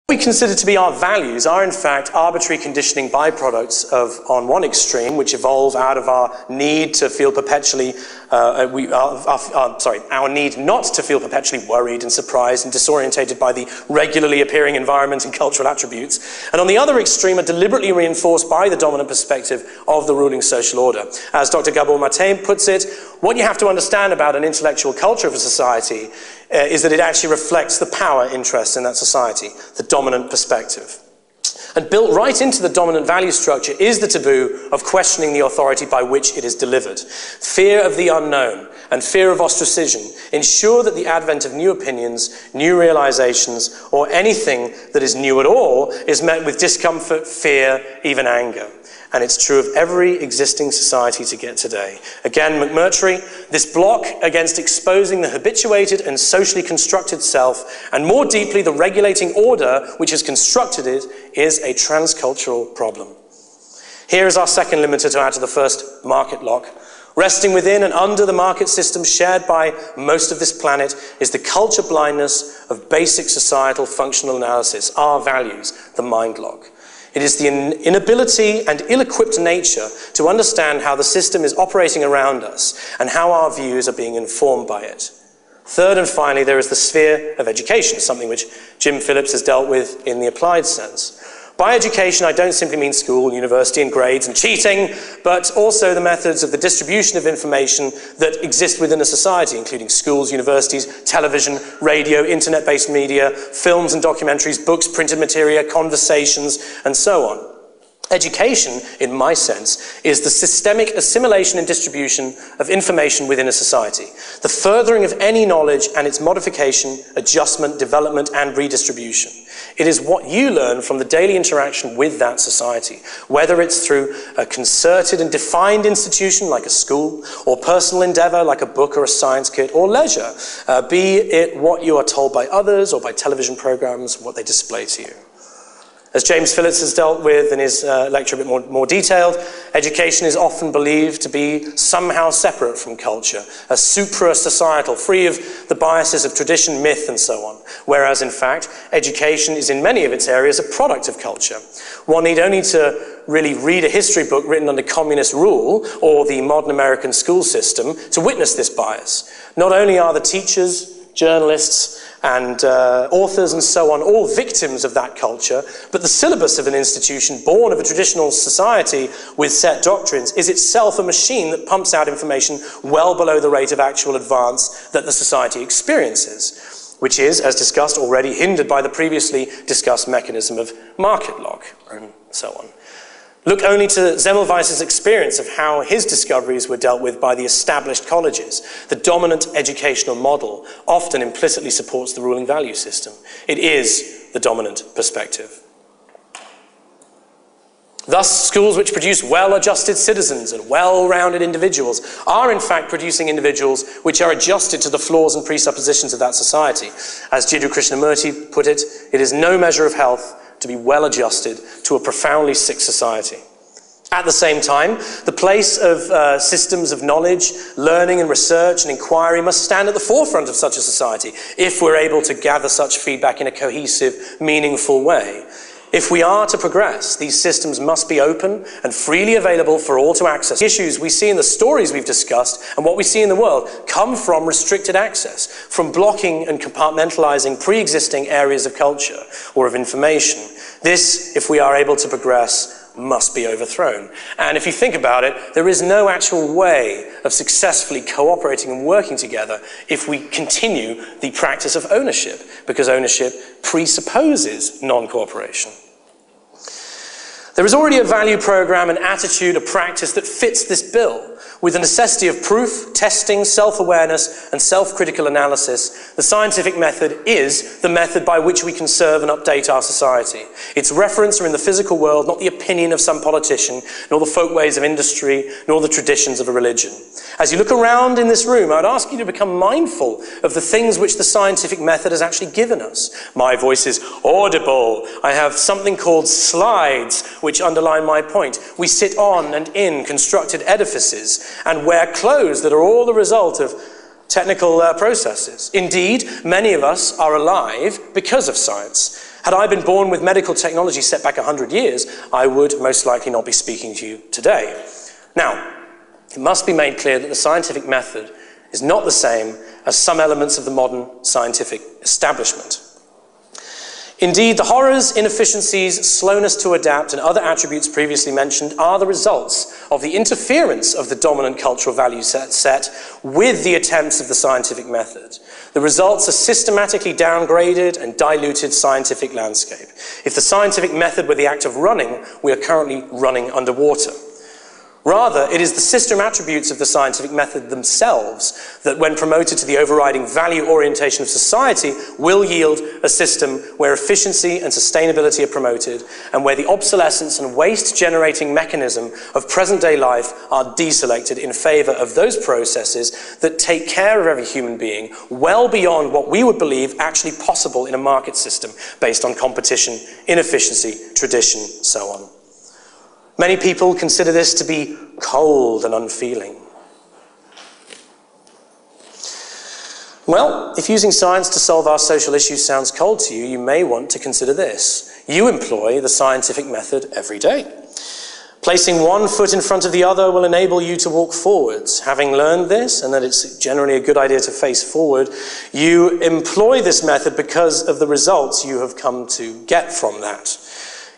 What we consider to be our values are in fact arbitrary conditioning byproducts of, on one extreme, which evolve out of our need to feel perpetually, our need not to feel perpetually worried and surprised and disorientated by the regularly appearing environment and cultural attributes. And on the other extreme are deliberately reinforced by the dominant perspective of the ruling social order. As Dr. Gabor Mate puts it, what you have to understand about an intellectual culture of a society is that it actually reflects the power interests in that society, the dominant perspective. And built right into the dominant value structure is the taboo of questioning the authority by which it is delivered. Fear of the unknown and fear of ostracism ensure that the advent of new opinions, new realizations, or anything that is new at all is met with discomfort, fear, even anger. And it's true of every existing society to get today. Again, McMurtry, this block against exposing the habituated and socially constructed self, and more deeply the regulating order which has constructed it, is a transcultural problem. Here is our second limiter to add to the first market lock. Resting within and under the market system shared by most of this planet is the culture blindness of basic societal functional analysis, our values, the mind lock. It is the inability and ill-equipped nature to understand how the system is operating around us and how our views are being informed by it. Third and finally, there is the sphere of education, something which Jim Phillips has dealt with in the applied sense. By education, I don't simply mean school, university, and grades and cheating, but also the methods of the distribution of information that exist within a society, including schools, universities, television, radio, internet-based media, films and documentaries, books, printed material, conversations, and so on. Education, in my sense, is the systemic assimilation and distribution of information within a society, the furthering of any knowledge and its modification, adjustment, development, and redistribution. It is what you learn from the daily interaction with that society, whether it's through a concerted and defined institution like a school, or personal endeavor like a book or a science kit, or leisure, be it what you are told by others or by television programs, what they display to you. As James Phillips has dealt with in his lecture a bit more detailed, education is often believed to be somehow separate from culture, a supra-societal, free of the biases of tradition, myth, and so on. Whereas, in fact, education is in many of its areas a product of culture. One need only to really read a history book written under communist rule or the modern American school system to witness this bias. Not only are the teachers, journalists, and authors and so on, all victims of that culture, but the syllabus of an institution born of a traditional society with set doctrines is itself a machine that pumps out information well below the rate of actual advance that the society experiences, which is, as discussed already, hindered by the previously discussed mechanism of market lock, and so on. Look only to Semmelweis's experience of how his discoveries were dealt with by the established colleges. The dominant educational model often implicitly supports the ruling value system. It is the dominant perspective. Thus, schools which produce well-adjusted citizens and well-rounded individuals are in fact producing individuals which are adjusted to the flaws and presuppositions of that society. As Jiddu Krishnamurti put it, it is no measure of health to be well-adjusted to a profoundly sick society. At the same time, the place of systems of knowledge, learning and research and inquiry must stand at the forefront of such a society if we're able to gather such feedback in a cohesive, meaningful way. If we are to progress, these systems must be open and freely available for all to access. The issues we see in the stories we've discussed and what we see in the world come from restricted access, from blocking and compartmentalizing pre-existing areas of culture or of information. This, if we are able to progress, must be overthrown. And if you think about it, there is no actual way of successfully cooperating and working together if we continue the practice of ownership, because ownership presupposes non-cooperation. There is already a value program, an attitude, a practice that fits this bill. With the necessity of proof, testing, self-awareness, and self-critical analysis, the scientific method is the method by which we conserve and update our society. Its reference are in the physical world, not the opinion of some politician, nor the folkways of industry, nor the traditions of a religion. As you look around in this room, I would ask you to become mindful of the things which the scientific method has actually given us. My voice is audible. I have something called slides, which underline my point. We sit on and in constructed edifices and wear clothes that are all the result of technical processes. Indeed, many of us are alive because of science. Had I been born with medical technology set back 100 years, I would most likely not be speaking to you today. Now, it must be made clear that the scientific method is not the same as some elements of the modern scientific establishment. Indeed, the horrors, inefficiencies, slowness to adapt, and other attributes previously mentioned are the results of the interference of the dominant cultural value set with the attempts of the scientific method. The results are systematically downgraded and diluted scientific landscape. If the scientific method were the act of running, we are currently running underwater. Rather, it is the system attributes of the scientific method themselves that, when promoted to the overriding value orientation of society, will yield a system where efficiency and sustainability are promoted, and where the obsolescence and waste-generating mechanism of present-day life are deselected in favor of those processes that take care of every human being well beyond what we would believe actually possible in a market system based on competition, inefficiency, tradition, so on. Many people consider this to be cold and unfeeling. Well, if using science to solve our social issues sounds cold to you, you may want to consider this. You employ the scientific method every day. Placing one foot in front of the other will enable you to walk forwards. Having learned this, and that it's generally a good idea to face forward, you employ this method because of the results you have come to get from that.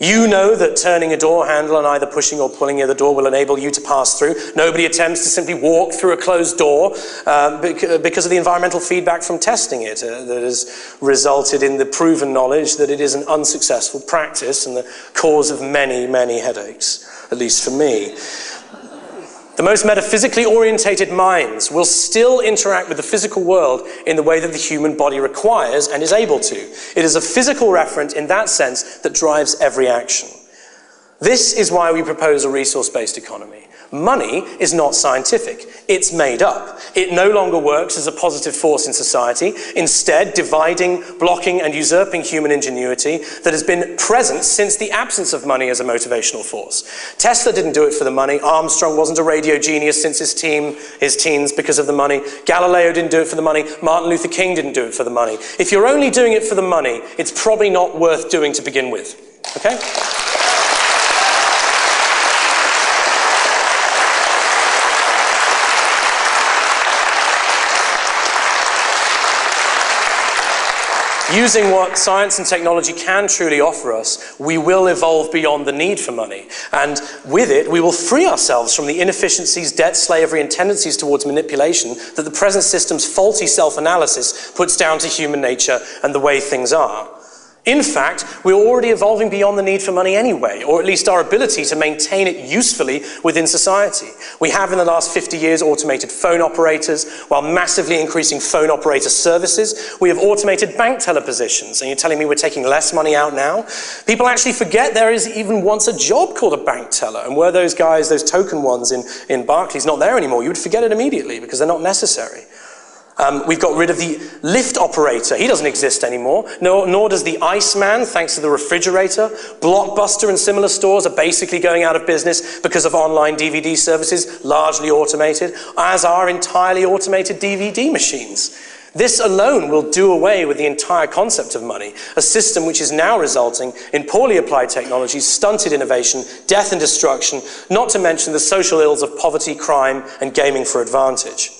You know that turning a door handle and either pushing or pulling the door will enable you to pass through. Nobody attempts to simply walk through a closed door because of the environmental feedback from testing it that has resulted in the proven knowledge that it is an unsuccessful practice and the cause of many, many headaches, at least for me. The most metaphysically orientated minds will still interact with the physical world in the way that the human body requires and is able to. It is a physical referent in that sense that drives every action. This is why we propose a resource-based economy. Money is not scientific. It's made up. It no longer works as a positive force in society, instead dividing, blocking, and usurping human ingenuity that has been present since the absence of money as a motivational force. Tesla didn't do it for the money. Armstrong wasn't a radio genius since his teens because of the money. Galileo didn't do it for the money. Martin Luther King didn't do it for the money. If you're only doing it for the money, it's probably not worth doing to begin with. Okay? Using what science and technology can truly offer us, we will evolve beyond the need for money. And with it, we will free ourselves from the inefficiencies, debt slavery, and tendencies towards manipulation that the present system's faulty self-analysis puts down to human nature and the way things are. In fact, we're already evolving beyond the need for money anyway, or at least our ability to maintain it usefully within society. We have in the last 50 years automated phone operators, while massively increasing phone operator services. We have automated bank teller positions, and you're telling me we're taking less money out now? People actually forget there is even once a job called a bank teller, and were those guys, those token ones in Barclays, not there anymore, you would forget it immediately because they're not necessary. We've got rid of the lift operator. He doesn't exist anymore. Nor does the Iceman, thanks to the refrigerator. Blockbuster and similar stores are basically going out of business because of online DVD services, largely automated, as are entirely automated DVD machines. This alone will do away with the entire concept of money, a system which is now resulting in poorly applied technologies, stunted innovation, death and destruction, not to mention the social ills of poverty, crime, and gaming for advantage.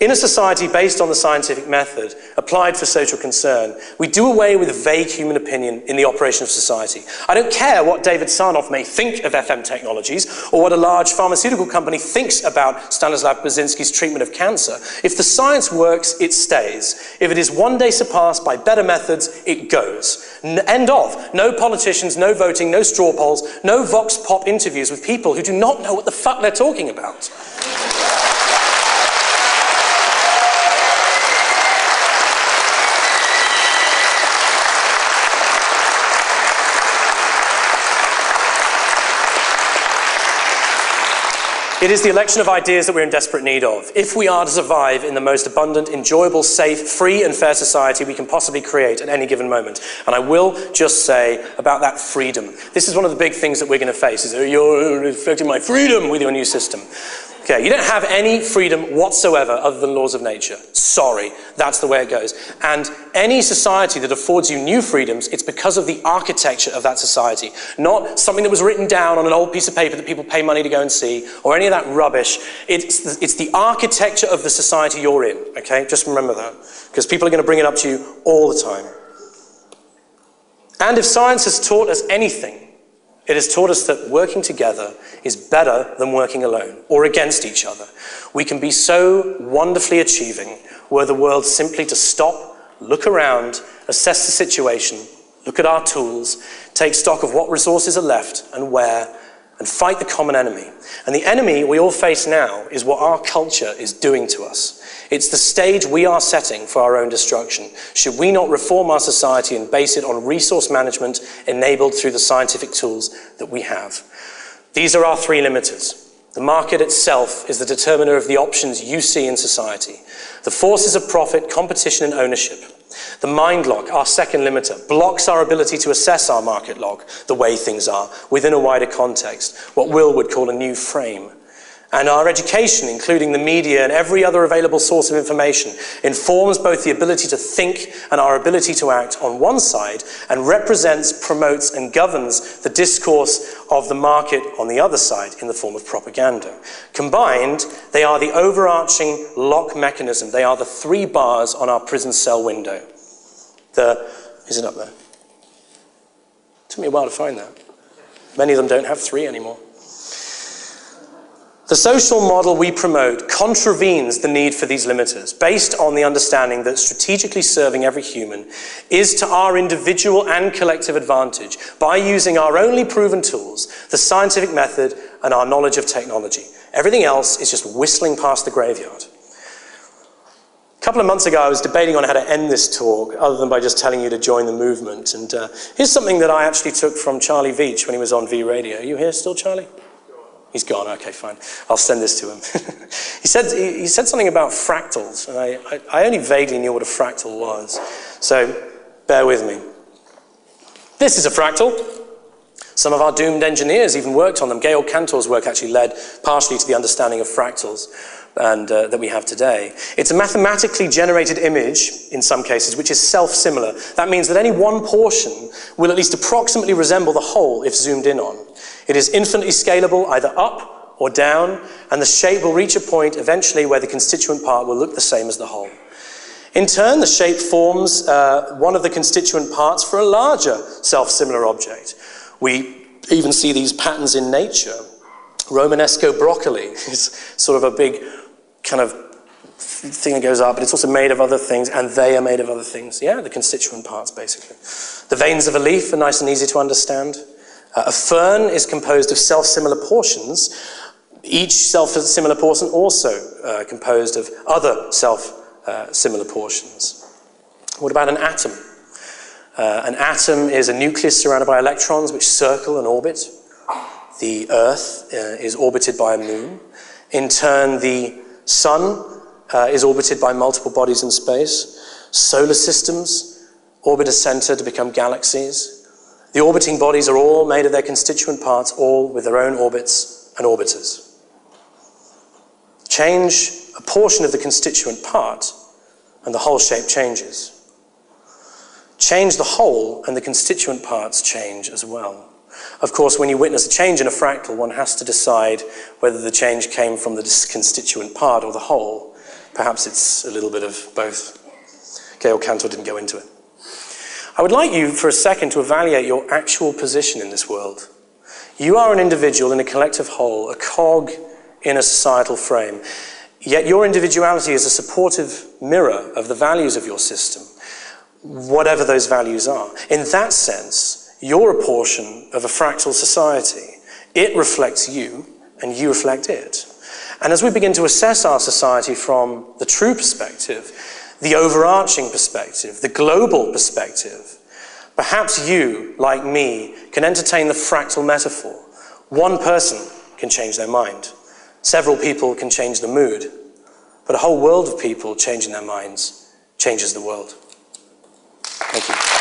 In a society based on the scientific method, applied for social concern, we do away with vague human opinion in the operation of society. I don't care what David Sarnoff may think of FM technologies, or what a large pharmaceutical company thinks about Stanislav Brzezinski's treatment of cancer. If the science works, it stays. If it is one day surpassed by better methods, it goes. End of. No politicians, no voting, no straw polls, no vox pop interviews with people who do not know what the fuck they're talking about. It is the election of ideas that we're in desperate need of. If we are to survive in the most abundant, enjoyable, safe, free and fair society we can possibly create at any given moment. And I will just say about that freedom. This is one of the big things that we're going to face, is you're affecting my freedom with your new system. Okay, you don't have any freedom whatsoever other than laws of nature. Sorry, that's the way it goes. And any society that affords you new freedoms, it's because of the architecture of that society, not something that was written down on an old piece of paper that people pay money to go and see, or any of that rubbish. It's the architecture of the society you're in, okay? Just remember that, because people are going to bring it up to you all the time. And if science has taught us anything, it has taught us that working together is better than working alone or against each other. We can be so wonderfully achieving were the world simply to stop, look around, assess the situation, look at our tools, take stock of what resources are left and where, and fight the common enemy. And the enemy we all face now is what our culture is doing to us. It's the stage we are setting for our own destruction. Should we not reform our society and base it on resource management enabled through the scientific tools that we have? These are our three limiters. The market itself is the determiner of the options you see in society. The forces of profit, competition, and ownership. The mind lock, our second limiter, blocks our ability to assess our market log, the way things are, within a wider context, what Will would call a new frame. And our education, including the media and every other available source of information, informs both the ability to think and our ability to act on one side, and represents, promotes, and governs the discourse of the market on the other side in the form of propaganda. Combined, they are the overarching lock mechanism. They are the three bars on our prison cell window. Is it up there? It took me a while to find that. Many of them don't have three anymore. The social model we promote contravenes the need for these limiters, based on the understanding that strategically serving every human is to our individual and collective advantage by using our only proven tools, the scientific method, and our knowledge of technology. Everything else is just whistling past the graveyard. A couple of months ago, I was debating on how to end this talk, other than by just telling you to join the movement. And here's something that I actually took from Charlie Veitch when he was on V Radio. Are you here still, Charlie? He's gone, okay, fine. I'll send this to him. he said something about fractals, and I only vaguely knew what a fractal was. So, bear with me. This is a fractal. Some of our doomed engineers even worked on them. Gail Cantor's work actually led partially to the understanding of fractals and that we have today. It's a mathematically generated image, in some cases, which is self-similar. That means that any one portion will at least approximately resemble the whole if zoomed in on. It is infinitely scalable, either up or down, and the shape will reach a point eventually where the constituent part will look the same as the whole. In turn, the shape forms one of the constituent parts for a larger self-similar object. We even see these patterns in nature. Romanesco broccoli is sort of a big kind of thing that goes up, but it's also made of other things, and they are made of other things. Yeah, the constituent parts, basically. The veins of a leaf are nice and easy to understand. A fern is composed of self-similar portions, each self-similar portion also composed of other self-similar portions. What about an atom? An atom is a nucleus surrounded by electrons which circle and orbit. The Earth is orbited by a moon. In turn, the Sun is orbited by multiple bodies in space. Solar systems orbit a center to become galaxies. The orbiting bodies are all made of their constituent parts, all with their own orbits and orbiters. Change a portion of the constituent part, and the whole shape changes. Change the whole, and the constituent parts change as well. Of course, when you witness a change in a fractal, one has to decide whether the change came from the constituent part or the whole. Perhaps it's a little bit of both. Gail Cantor didn't go into it. I would like you for a second to evaluate your actual position in this world. You are an individual in a collective whole, a cog in a societal frame. Yet your individuality is a supportive mirror of the values of your system, whatever those values are. In that sense, you're a portion of a fractal society. It reflects you, and you reflect it. And as we begin to assess our society from the true perspective, the overarching perspective, the global perspective, perhaps you, like me, can entertain the fractal metaphor. One person can change their mind. Several people can change the mood. But a whole world of people changing their minds changes the world. Thank you.